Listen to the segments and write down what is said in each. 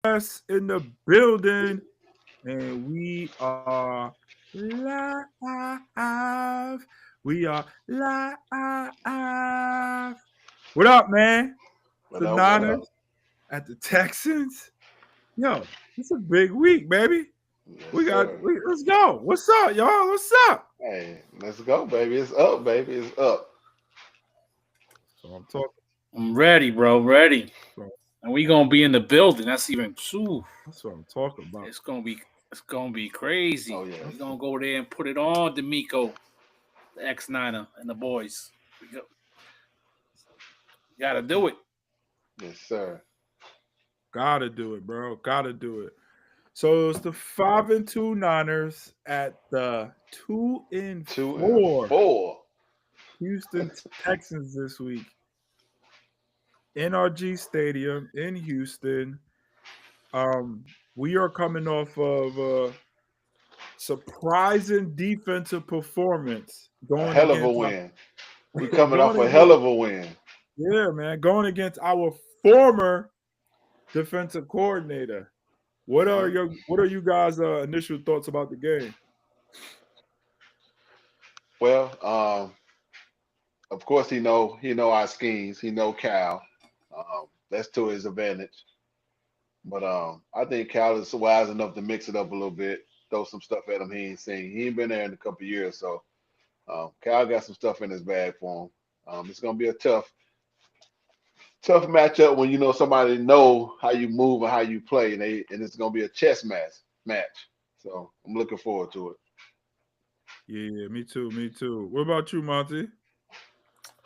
us in the building, and we are live. We are live. What up, man? What The up? What up? Niners at the Texans. Yo, it's a big week, baby. Yes, sir. Let's go. What's up, y'all? What's up? Hey, let's go, baby. It's up, baby. It's up. So I'm talking. I'm ready, bro. Ready. So And we gonna be in the building. That's even phew, that's what I'm talking about. it's gonna be crazy. Oh yeah. We gonna go there and put it on DeMeco, the X9er, and the boys. Gotta do it. Yes, sir. Gotta do it, bro. Gotta do it. So it's the 5-2 Niners at the two and Two and four four. Houston Texans this week. NRG Stadium in Houston. We are coming off of a surprising defensive performance A going hell of a against our, win. We coming going off a against hell of a win. yeah, man, going against our former defensive coordinator. Mhm. What are you guys' initial thoughts about the game? Well, of course he know our schemes. He know Cal. That's to his advantage. But I think Cal is wise enough to mix it up a little bit, throw some stuff at him he ain't seen. He ain't been there in a couple of years, so Cal got some stuff in his bag for him. It's gonna be a tough matchup when you know somebody know how you move and how you play, and it's gonna be a chess match. So I'm looking forward to it. Yeah, me too, me too. What about you, Monty?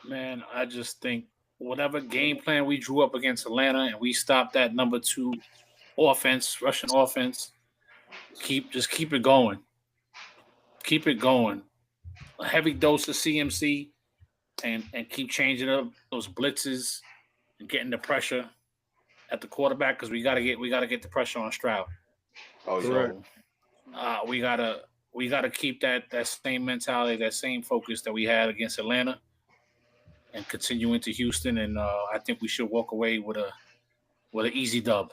Man, I just think whatever game plan we drew up against Atlanta and we stopped that number two offense, Russian offense, keep it going. Keep it going. A heavy dose of CMC and keep changing up those blitzes and getting the pressure at the quarterback because we gotta get the pressure on Stroud. Oh yeah, Correct. So we gotta keep that same mentality, that same focus that we had against Atlanta, and continue into Houston. And I think we should walk away with an easy dub.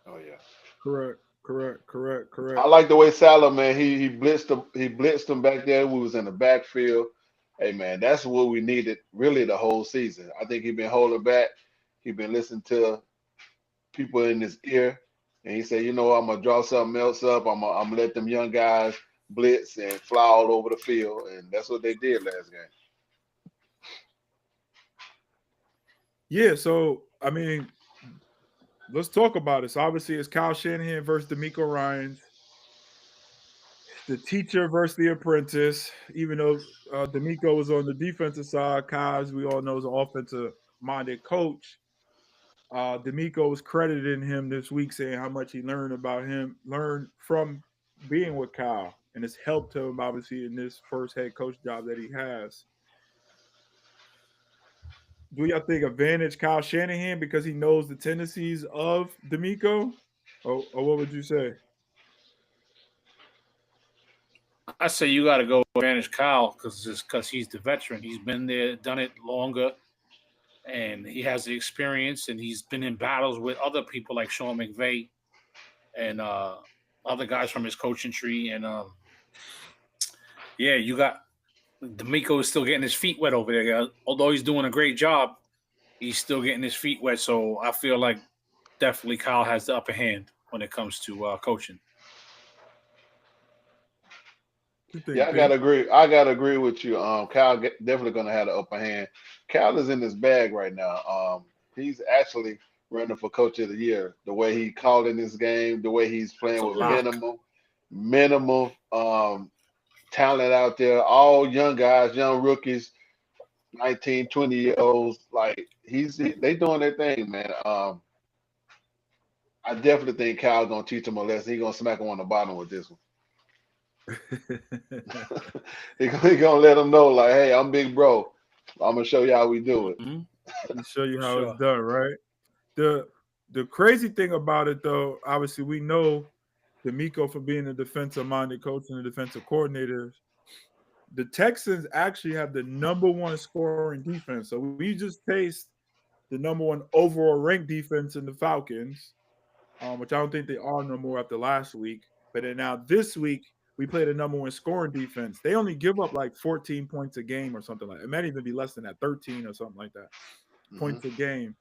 oh yeah. Correct. Correct. Correct. I Correct. like the way Salah, man. He blitzed him back there. We was in the backfield. Hey man, that's what we needed really the whole season. I think he been holding back. He been listening to people in his ear, and he said, you know, what, I'm gonna draw something else up. I'm gonna let them young guys blitz and fly all over the field, and that's what they did last game. Yeah, so I mean, let's talk about it. So obviously it's Kyle Shanahan versus DeMeco Ryans, the teacher versus the apprentice. Even though DeMeco was on the defensive side, Kyle, as we all know, is an offensive minded coach. DeMeco was crediting him this week, saying how much he learned from being with Kyle, and it's helped him obviously in this first head coach job that he has. Do y'all think advantage Kyle Shanahan because he knows the tendencies of DeMeco, or what would you say? I say you got to go advantage Kyle because he's the veteran. He's been there, done it longer, and he has the experience. And he's been in battles with other people like Sean McVay and other guys from his coaching tree. And yeah, you got D'Amico is still getting his feet wet over there. Although he's doing a great job, he's still getting his feet wet. So I feel like definitely Kyle has the upper hand when it comes to coaching. What you Yeah, think, P? I gotta agree with you. Cal definitely gonna have the upper hand. Cal is in his bag right now. He's actually running for coach of the year. The way he called in this game, the way he's It's playing a with lock. minimal talent out there. All young guys, young rookies, 19, 20 year olds. Like they doing their thing, man. I definitely think Cal's gonna teach him a lesson. He gonna smack him on the bottom with this one. He gonna let him know, like, hey, I'm big bro. I'm gonna show you how we do it. Mm-hmm. Let me show you For how it's sure. done, right? The the crazy thing about it though, obviously we know D'Amico for being a defensive minded coach and a defensive coordinator. The Texans actually have the number one scoring defense. So we just faced the number one overall ranked defense in the Falcons. which I don't think they are no more after last week. But then now this week, we played a number one scoring defense. They only give up like 14 points a game or something like that. It might even be less than that, 13 or something like that, points a game.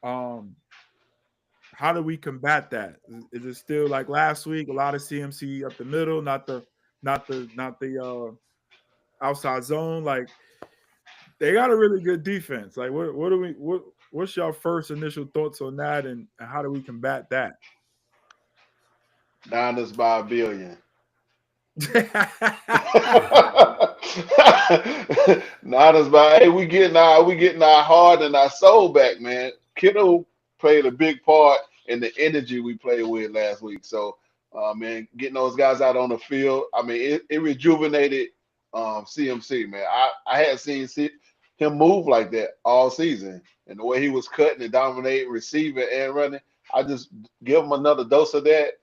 How do we combat that? Is it still like last week? A lot of CMC up the middle, not the outside zone. Like they got a really good defense. Like what's your first initial thoughts on that, and how do we combat that? Niners by a billion. Niners by hey, we getting our heart and our soul back, man. Kittle played a big part in the energy we played with last week. So, man, getting those guys out on the field, I mean, it rejuvenated CMC, man. I hadn't seen him move like that all season, and the way he was cutting and dominating, receiving and running. I just give him another dose of that.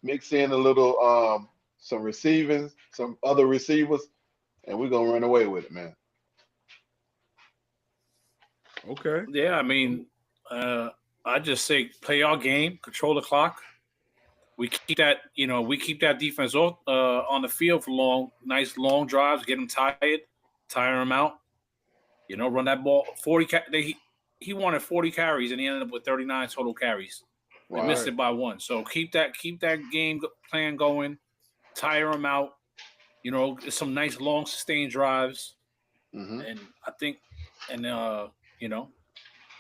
Mix in a little some receiving, some other receivers, and we're gonna run away with it, man. Okay. Yeah, I mean, I just say play our game, control the clock. We keep that defense off, on the field for nice long drives, get them tired, tire them out. Run that ball 40. He wanted 40 carries and he ended up with 39 total carries. We missed it by one. So keep that game plan going, tire them out. Some nice long sustained drives, and I think,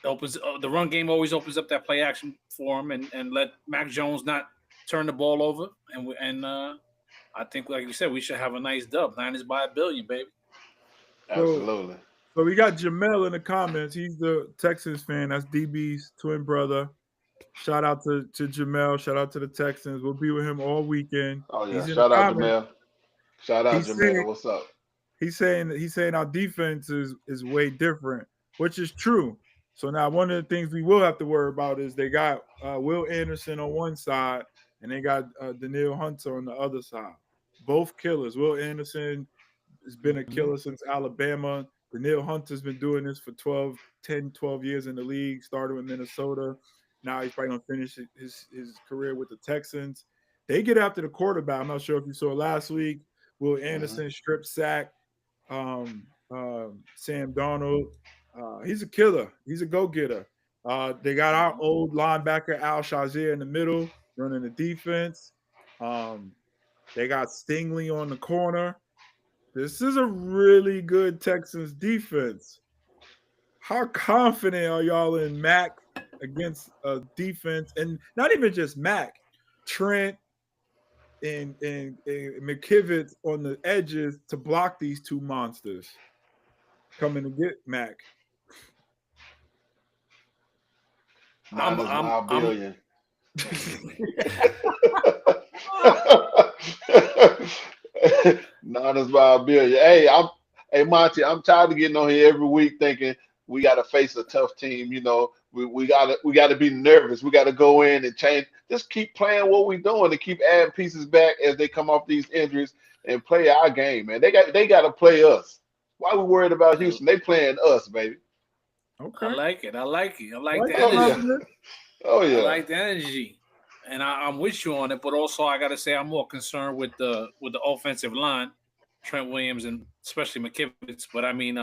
opens the run game always opens up that play action for him, and let Mac Jones not turn the ball over, and I think, like you said, we should have a nice dub. Niners by a billion, baby. Absolutely. So we got Jamel in the comments. He's the Texans fan. That's DB's twin brother. Shout out to Jamel. Shout out to the Texans. We'll be with him all weekend. Oh yeah, shout out Jamel. Shout out Jamel. What's up? He's saying our defense is way different, which is true. So now one of the things we will have to worry about is they got Will Anderson on one side and they got Danielle Hunter on the other side. Both killers. Will Anderson has been a killer since Alabama. Danielle Hunter's been doing this for 12 years in the league, started with Minnesota. Now he's probably going to finish his career with the Texans. They get after the quarterback. I'm not sure if you saw last week. Will Anderson strip sack Sam Darnold. He's a killer. He's a go-getter. They got our old linebacker Al Shazier in the middle running the defense. They got Stingley on the corner. This is a really good Texans defense. How confident are y'all in Mac against a defense, and not even just Mac, Trent and McKivitz on the edges to block these two monsters coming to get Mac? I'm billion. Niners by a billion. Hey Monty, I'm tired of getting on here every week thinking we got to face a tough team. We gotta be nervous. We got to go in and change. Just keep playing what we're doing and keep adding pieces back as they come off these injuries and play our game, man. They got to play us. Why we worried about Houston? They playing us, baby. Okay. I like it. I like the energy. Oh yeah. I like the energy. And I'm with you on it, but also I got to say I'm more concerned with the offensive line, Trent Williams and especially McKivitz. But I mean,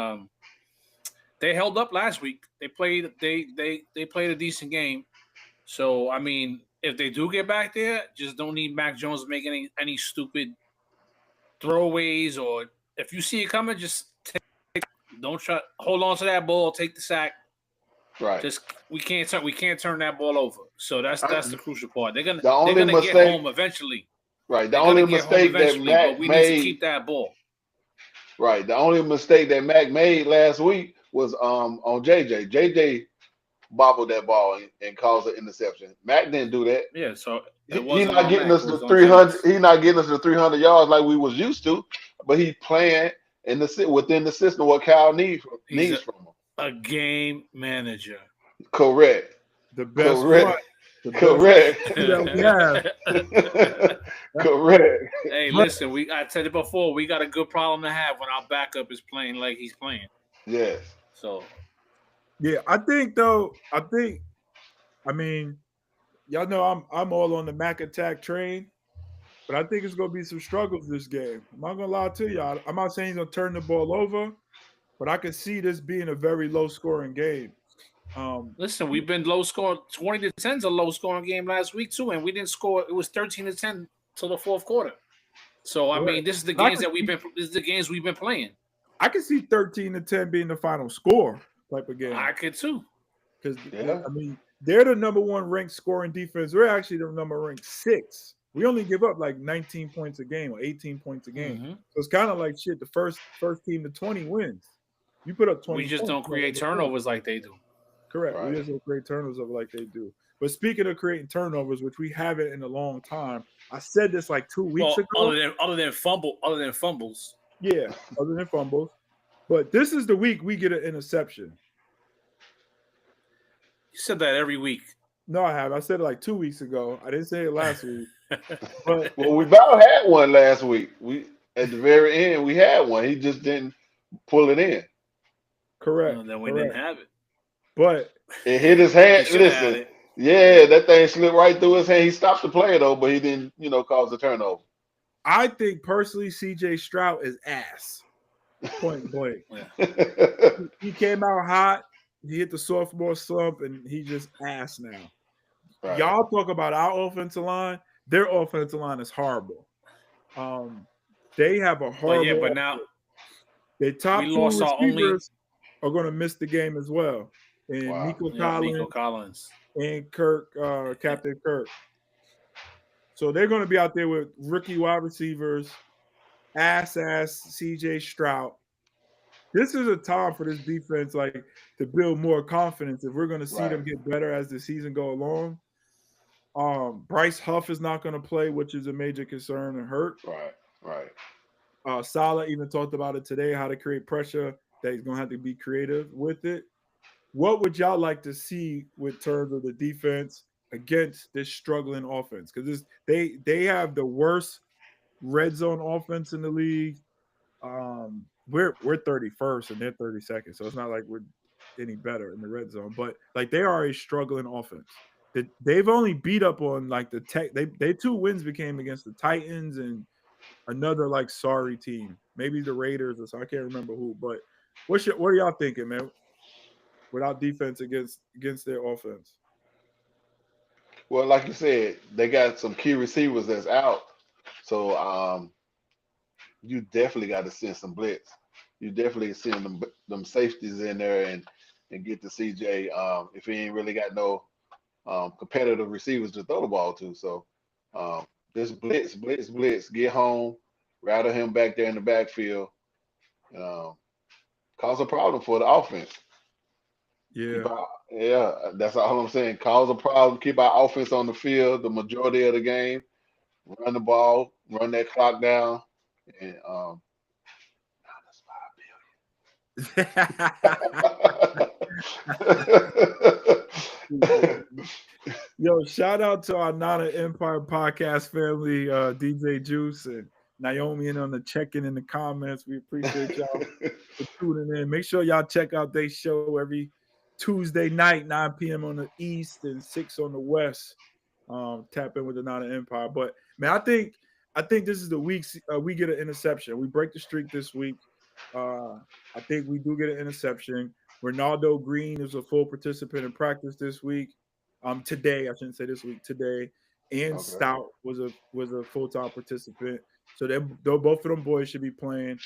they held up last week. They played a decent game. So I mean, if they do get back there, just don't need Mac Jones making any stupid throwaways, or if you see it coming, just hold on to that ball, take the sack. Right. Just we can't turn that ball over. So that's the crucial part. They're gonna get home eventually. Right. The only mistake that Mac we made, need to keep that ball. Right. The only mistake that Mac made last week was on JJ. JJ bobbled that ball and caused an interception. Mac didn't do that. Yeah. So he's not getting us to 300. He's not getting us to 300 yards like we was used to. But he's playing within the system what Kyle needs from him. A game manager. Correct. The best Correct. Correct. Hey, listen, I said it before. We got a good problem to have when our backup is playing like he's playing. Yes. So. Yeah, I mean, y'all know I'm all on the Mac attack train, but I think it's gonna be some struggles this game. I'm not gonna lie to y'all. I'm not saying he's gonna turn the ball over, but I can see this being a very low scoring game. Listen, we've been low scoring. 20-10 is a low scoring game last week too, and we didn't score. It was 13-10 till the fourth quarter. So I Correct. mean, this is the I games can that see, this is the games we've been playing. I can see 13-10 being the final score type of game. I could too. Because Yeah. I mean, they're the number one ranked scoring defense. We're actually the number ranked 6. We only give up like 19 points a game or 18 points a game. Mm-hmm. So it's kind of like shit. The first team to 20 wins. You put up 20 We just points. don't create turnovers like they do. Correct. Right. We just don't create turnovers like they do. But speaking of creating turnovers, which we haven't in a long time, I said this like 2 weeks ago. Other than fumbles. Yeah, other than fumbles. But this is the week we get an interception. You said that every week. No, I have. I said it like 2 weeks ago. I didn't say it last week. But Well, we about had one last week. We at the very end we had one. He just didn't pull it in. correct. And then we correct. didn't have it. But It hit his hand. He should have had Listen, it. yeah, that thing slipped right through his hand. He stopped the play though, but he didn't, cause the turnover. I think personally, CJ Stroud is ass. Point blank. He came out hot. He hit the sophomore slump, and he just ass now. Right. Y'all talk about our offensive line. Their offensive line is horrible. They have a horrible. But now their top we 2 lost our receivers are going to miss the game as well. And Wow. Nico Collins and Captain Kirk. So they're going to be out there with rookie wide receivers, ass CJ Stroud. This is a time for this defense, like, to build more confidence. If we're going to see them get better as the season go along, Bryce Huff is not going to play, which is a major concern and hurt. Right. Salah even talked about it today, how to create pressure. That he's going to have to be creative with it. What would y'all like to see with terms of the defense against this struggling offense? Because they have the worst red zone offense in the league. We're 31st and they're 32nd, so it's not like we're any better in the red zone. But like, they are a struggling offense. They've only beat up on like the Tech. They 2 wins became against the Titans and another like sorry team, maybe the Raiders or so. I can't remember who. But what are y'all thinking, man? Without defense against their offense. Well, like you said, they got some key receivers that's out. So you definitely got to send some blitz. You definitely send them safeties in there and get to CJ if he ain't really got no competitive receivers to throw the ball to. So just blitz, get home, rattle him back there in the backfield, cause a problem for the offense. Yeah. That's all I'm saying. Cause a problem, keep our offense on the field the majority of the game, run the ball, run that clock down, and Yo, shout out to our Nana Empire podcast family, DJ Juice and Naomi, and on the check-in in the comments. We appreciate y'all for tuning in. Make sure y'all check out their show every Tuesday night, 9 p.m. on the East and 6 on the West. Tap in with the Nana Empire. But man, I think this is the week we get an interception. We break the streak this week. I think we do get an interception. Ronaldo Green is a full participant in practice this week. Today, I shouldn't say this week, today. And Okay. Stout was a full-time participant. So they'll both of them boys should be playing.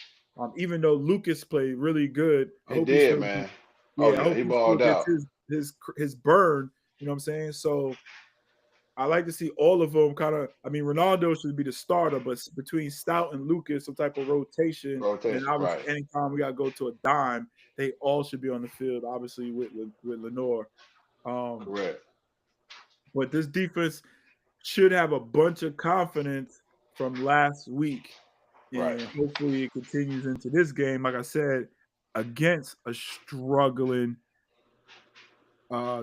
Even though Lucas played really good. He did, man. He balled out. His burn, you know what I'm saying? So I like to see all of them kind of. I mean, Ronaldo should be the starter, but between Stout and Lucas, some type of rotation. And obviously, anytime we got to go to a dime, they all should be on the field, obviously, with Lenore. Correct. But this defense should have a bunch of confidence from last week. And hopefully it continues into this game, like I said, against a struggling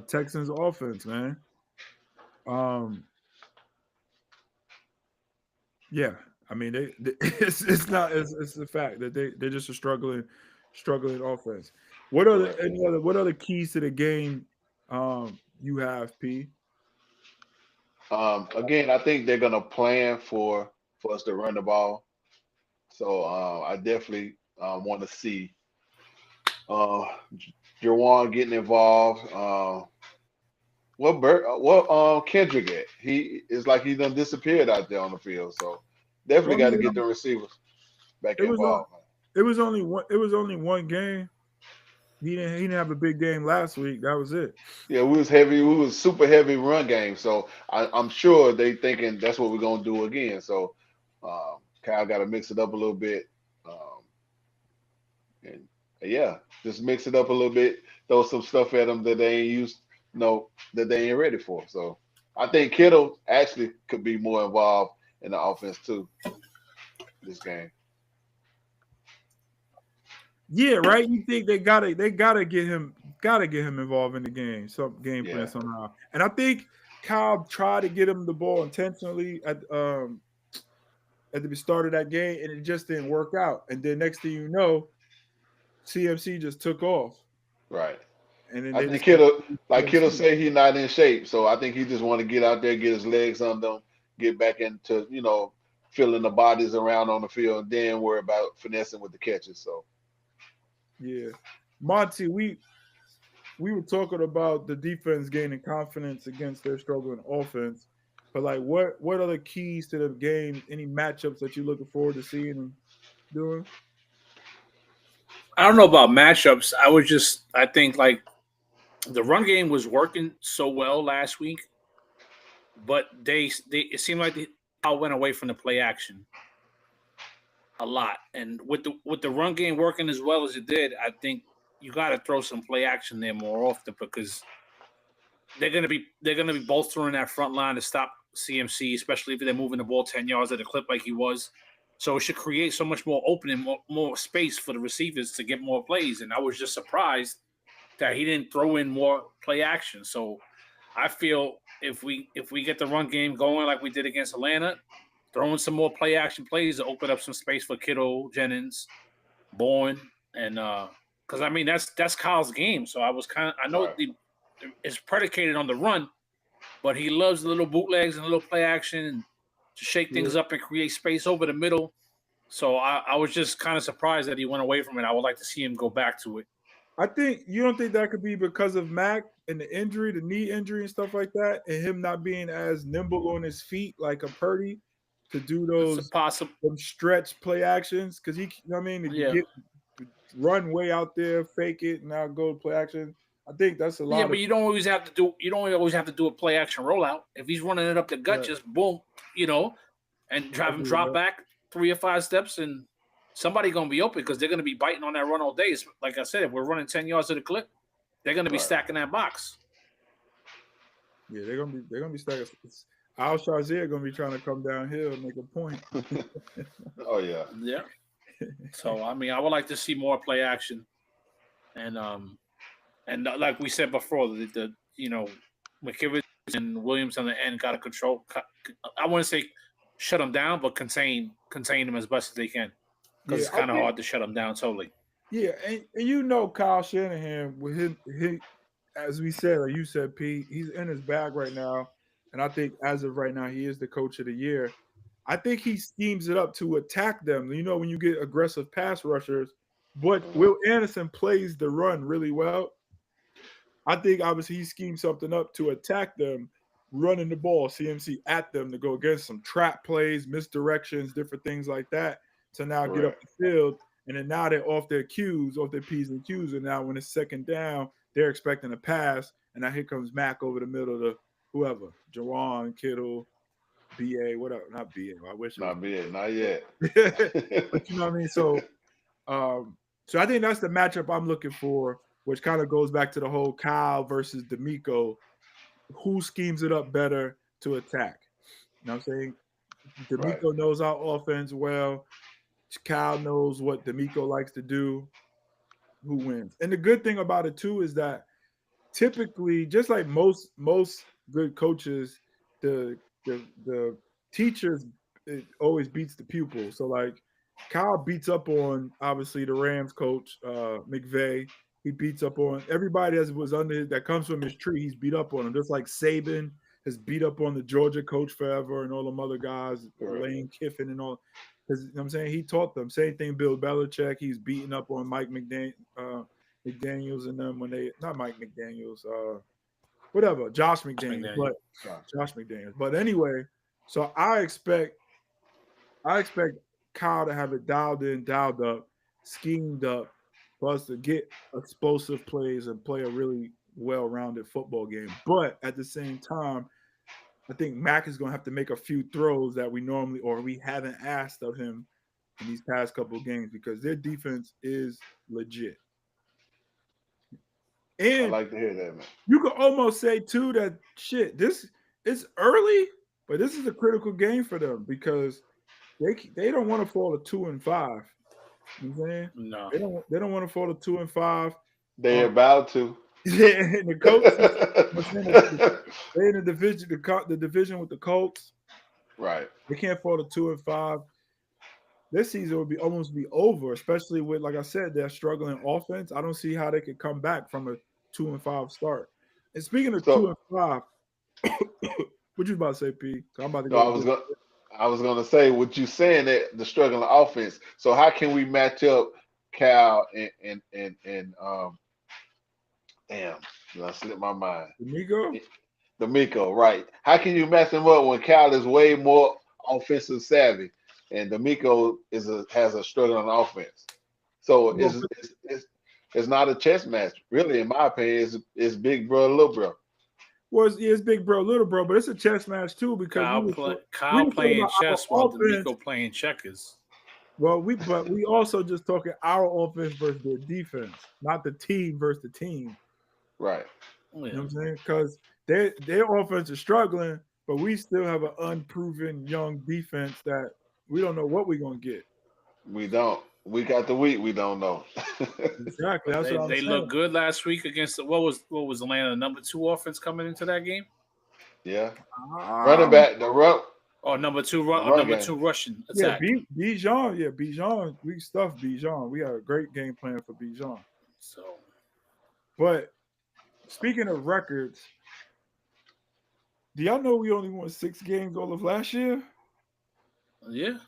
Texans offense, man. Yeah, I mean it's a fact that they're just a struggling offense. What other keys to the game you have, P? Again, I think they're gonna plan for us to run the ball. So I definitely want to see uh, Jawan getting involved. What Kendrick at? He is like he done disappeared out there on the field. So definitely I got to mean, get the receivers back it was on. involved. It was only one. It was only one game. He didn't have a big game last week. That was it. Yeah, we was heavy. We was super heavy run game. So I'm sure they thinking that's what we're gonna do again. So Kyle got to mix it up a little bit. Um, and yeah, just mix it up a little bit. Throw some stuff at them that they ain't used, that they ain't ready for. So I think Kittle actually could be more involved in the offense too this game. Yeah, right. You think they gotta get him involved in the game, some game plan Yeah, somehow. And I think Kyle tried to get him the ball intentionally at the start of that game, and it just didn't work out. And then next thing you know, CMC just took off, right. and then I they think just kept Kittle, like Kittle CMC. say, he's not in shape. So I think he just want to get out there, get his legs under him, get back into feeling the bodies around on the field, and then worry about finessing with the catches. So Yeah, Monty, we were talking about the defense gaining confidence against their struggling offense, but like, what are the keys to the game? Any matchups that you're looking forward to seeing them doing? I don't know about matchups. I think like the run game was working so well last week, but they it seemed like they all went away from the play action a lot. And with the run game working as well as it did, I think you got to throw some play action there more often because they're gonna be bolstering that front line to stop CMC, especially if they're moving the ball 10 yards at a clip like he was. So it should create so much more opening, more space for the receivers to get more plays. And I was just surprised that he didn't throw in more play action. So I feel if we get the run game going like we did against Atlanta, throwing some more play action plays to open up some space for Kittle, Jennings, Bourne, and because I mean that's Kyle's game. So I know right, it's predicated on the run, but he loves the little bootlegs and little play action and to shake Yeah, things up and create space over the middle. So I was just kind of surprised that he went away from it. I would like to see him go back to it. I think you don't think that could be because of Mac and the injury, the knee injury and stuff like that, and him not being as nimble on his feet like a Purdy to do It's a those possible, them stretch play actions because he, you know what I mean, to yeah, get run way out there, fake it, and now go to play action. I think that's a yeah. lot But of you don't always have to do a play action rollout. If he's running it up the gut, right. just boom, and I have him agree with drop that. back 3 or 5 steps and somebody gonna be open because they're gonna be biting on that run all day. Like I said, if we're running 10 yards to the clip, they're gonna be right. stacking that box. Yeah, they're gonna be stuck. Al Shazier gonna be trying to come downhill and make a point. Oh yeah, Yeah. So I mean, I would like to see more play action, and like we said before, the McKivitz and Williams on the end got to control. I want to say shut them down, but contain them as best as they can because Yeah, it's I kind of think. hard to shut them down totally. Yeah, and you know Kyle Shanahan with his as we said, like you said, Pete, he's in his bag right now, and I think as of right now, he is the coach of the year. I think he schemes it up to attack them. You know, when you get aggressive pass rushers, but uh, Will Anderson plays the run really well. I think obviously he schemed something up to attack them, running the ball, CMC at them to go against some trap plays, misdirections, different things like that to now get up correct. the field. And then now they're off their cues, off their P's and Q's. And now when it's second down, they're expecting a pass. And now here comes Mac over the middle to whoever, Jawan, Kittle, BA, whatever. Not BA. I wish it was Not big, not yet. BA. But you know what I mean? Um, so I think that's the matchup I'm looking for, which kind of goes back to the whole Kyle versus DeMeco. Who schemes it up better to attack? You know what I'm saying? Right. DeMeco knows our offense well. Kyle knows what DeMeco likes to do. Who wins? And the good thing about it too is that typically, just like most good coaches, the teachers it always beats the pupil. So like Kyle beats up on obviously the Rams coach McVay. He beats up on everybody that was under that comes from his tree. He's beat up on him, just like Saban. has beat up on the Georgia coach forever and all them other guys, Right. Lane Kiffin and all. Because you know what I'm saying, he taught them. Same thing, Bill Belichick. He's beating up on Mike McDaniels and them when they not Mike McDaniels, whatever, Josh McDaniels, but Josh McDaniels. But anyway, so I expect Kyle to have it dialed in, dialed up, schemed up, for us to get explosive plays and play a really well-rounded football game. But at the same time, I think Mac is going to have to make a few throws that we normally or we haven't asked of him in these past couple of games because their defense is legit. I And like to hear that, man. you could almost say too that shit. This is early, but this is a critical game for them because they don't want to fall to 2-5. You know what I'm saying? No, They don't want to fall to 2-5. They're about to. Yeah, and the Colts, they in the division, the division with the Colts. Right. They can't fall to 2-5. This season would be almost be over, especially with, like I said, they're struggling offense. I don't see how they could come back from a 2-5 start. And speaking of 2-5, what you about to say, P? I'm about to No, go. I was gonna say what you saying that the struggling offense. So how can we match up Cal and damn, I slipped my mind. DeMeco, right? How can you match them up when Cal is way more offensive savvy and DeMeco has a struggling offense? So it's not a chess match, really. In my opinion, it's big bro, little bro. Well, it's big bro, little bro, but it's a chess match too because Kyle playing chess while DeMeco playing checkers. Well, we also just talking our offense versus their defense, not the team versus the team. Right. You know what I'm saying? Because their offense is struggling, but we still have an unproven young defense that we don't know what we're gonna get. We don't. Week after week, we don't know. Exactly. That's what I'm saying. They looked good last week against what was Atlanta number 2 offense coming into that game? Yeah. Running back, the run. Oh, number 2 Russian attack. Yeah, Bijan. We stuffed Bijan. We had a great game plan for Bijan. So, but speaking of records, do y'all know we only won 6 games all of last year? Yeah.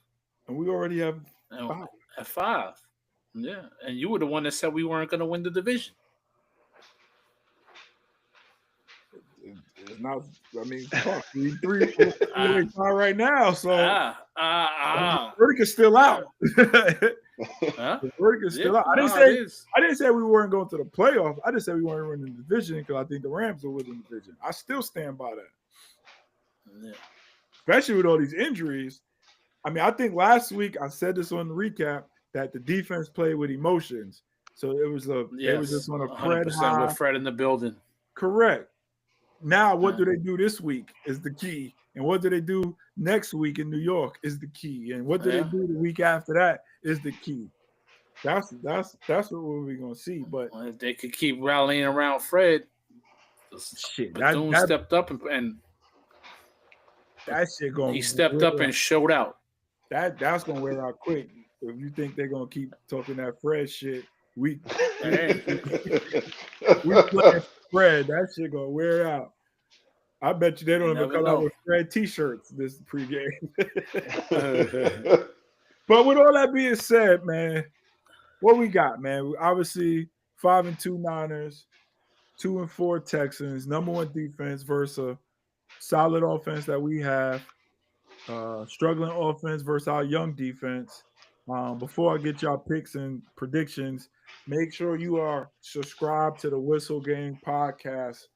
And we already have 5. At 5. Yeah. And you were the one that said we weren't going to win the division. It's not, I mean, fuck, 3 right now. So the verdict is still out. The verdict is still out. I didn't say we weren't going to the playoff. I just said we weren't winning the division because I think the Rams will win the division. I still stand by that. Yeah. Especially with all these injuries. I mean, I think last week I said this on the recap that the defense played with emotions. So it was just on a Fred high. With Fred in the building. Correct. Now, what do they do this week is the key. And what do they do next week in New York is the key. And what do they do the week after that is the key. That's what we're going to see. But if they could keep rallying around Fred, Bethune stepped up and that shit going. He stepped up and showed out. That's going to wear out quick. If you think they're going to keep talking that Fred shit, we playing Fred. That shit going to wear out. I bet you they don't even come out with Fred T-shirts this pregame. But with all that being said, man, what we got, man? Obviously, 5-2 Niners, 2-4 Texans, number 1 defense versus a solid offense that we have. Struggling offense versus our young defense. Before I get y'all picks and predictions, make sure you are subscribed to the Whistle Game podcast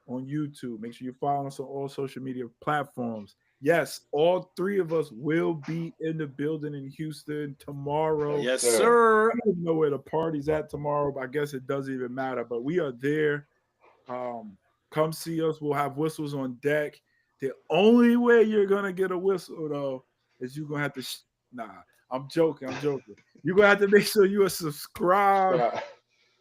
on YouTube. Make sure you follow us on all social media platforms. Yes, all 3 of us will be in the building in Houston tomorrow. Yes, sir. I don't know where the party's at tomorrow, but I guess it doesn't even matter. But we are there. Come see us. We'll have whistles on deck. The only way you're going to get a whistle, though, is you're going to have to I'm joking. You're going to have to make sure you are subscribed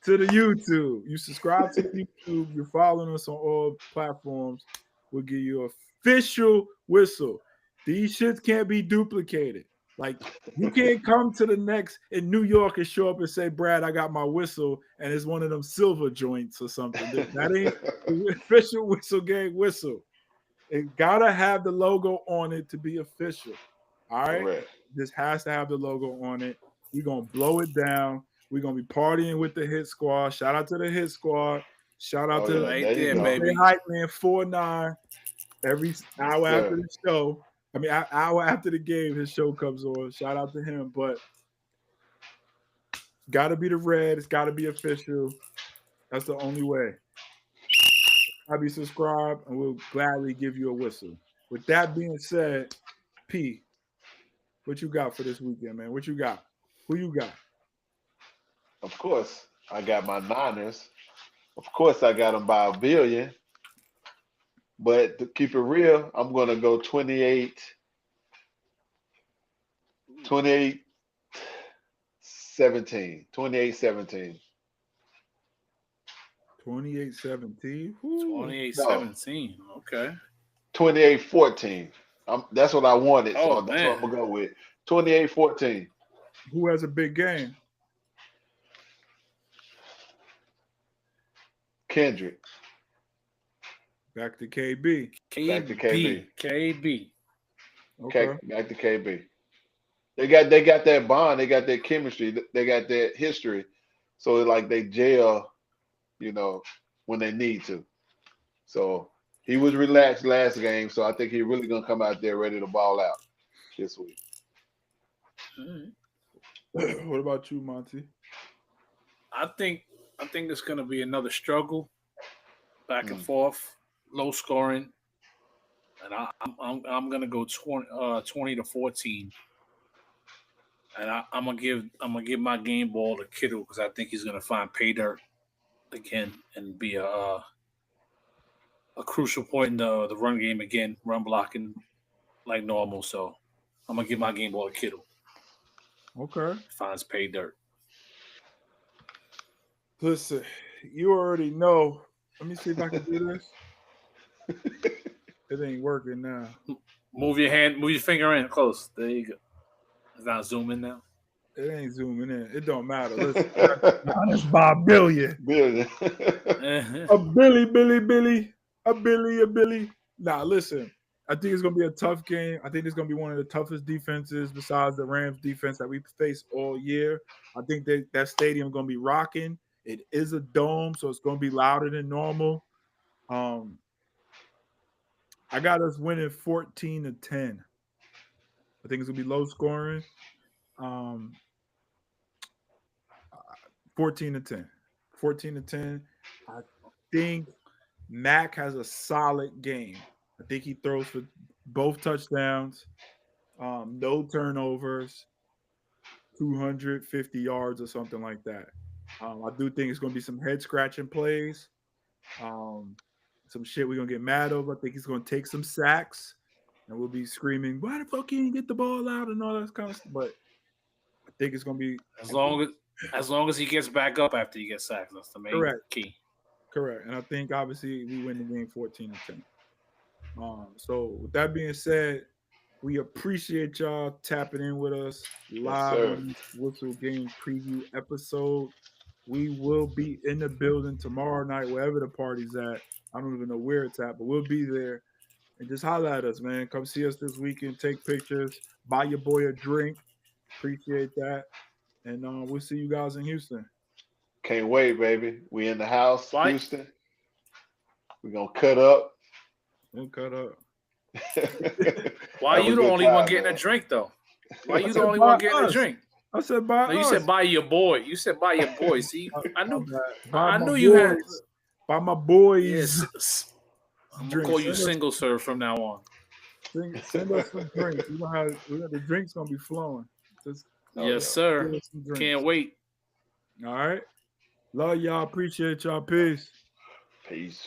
to the YouTube. You subscribe to the YouTube. You're following us on all platforms. We'll give you an official whistle. These shits can't be duplicated. Like, you can't come to the next in New York and show up and say, Brad, I got my whistle, and it's one of them silver joints or something. That ain't the official Whistle Gang whistle. It gotta have the logo on it to be official. All right, Correct. this has to have the logo on it. We're gonna blow it down. We're gonna be partying with the Hit Squad. Shout out to the Hit Squad. Shout out Oh, to yeah. Right There you there, go. baby. Hype Man 49. Every Yes, hour sir. after the show. I mean, hour after the game, his show comes on. Shout out to him. But gotta be the red. It's gotta be official. That's the only way. I'll be subscribed and we'll gladly give you a whistle. With that being said, P, what you got for this weekend, man? What you got? Who you got? Of course, I got my Niners. Of course, I got them by a billion. But to keep it real, I'm going to go 28 17. 28-17. 28-17. 28-17. Okay. 28-14. That's what I wanted, Oh, so that's what I'm man. going to go with. 28-14. Who has a big game? Kendrick. Back to KB. Back to KB. KB. Okay. Back to KB. They got that bond. They got that chemistry. They got that history. So it's like they gel, when they need to. So he was relaxed last game. So I think he's really gonna come out there ready to ball out this week. What about you, Monty? I think it's gonna be another struggle, back and forth, low scoring, and I'm gonna go 20-14, and I'm gonna give my game ball to Kittle because I think he's gonna find pay dirt again and be a crucial point in the run game again, run blocking like normal. So I'm gonna give my game ball to Kittle. Okay. Finds pay dirt. Listen, you already know. Let me see if I can do this. It ain't working now. Move your finger in close. There you go. It's not zooming now. It ain't zooming in. It don't matter. Listen, Niners by a billion. Billion. A Billy. A Billy. Nah, listen. I think it's gonna be a tough game. I think it's gonna be one of the toughest defenses besides the Rams defense that we faced all year. I think that stadium gonna be rocking. It is a dome, so it's gonna be louder than normal. I got us winning 14-10. I think it's gonna be low scoring. 14-10. 14-10. I think Mac has a solid game. I think he throws for both touchdowns, no turnovers, 250 yards or something like that. I do think it's going to be some head scratching plays, some shit we're going to get mad over. I think he's going to take some sacks, and we'll be screaming, "Why the fuck you didn't get the ball out?" and all that kind of stuff. But I think it's going to be as long as he gets back up after he gets sacked. That's the main key. Correct. And I think obviously we win the game 14-10. So with that being said, we appreciate y'all tapping in with us live on this Whistle Game Preview episode. We will be in the building tomorrow night, wherever the party's at. I don't even know where it's at, but we'll be there. And just holler at us, man. Come see us this weekend. Take pictures. Buy your boy a drink. Appreciate that. And we'll see you guys in Houston. Can't wait, baby. We in the house, Houston. We're going to cut up. We'll cut up. Why you the only one getting a drink, though? Why you the only one getting a drink? I said buy us. You said buy your boy. You said buy your boy. See, I knew you had. By my boys. Yes. I'm going to call you single serve from now on. Send us some drinks. The drinks going to be flowing. Yes, sir. Can't wait. All right. Love y'all. Appreciate y'all. Peace. Peace.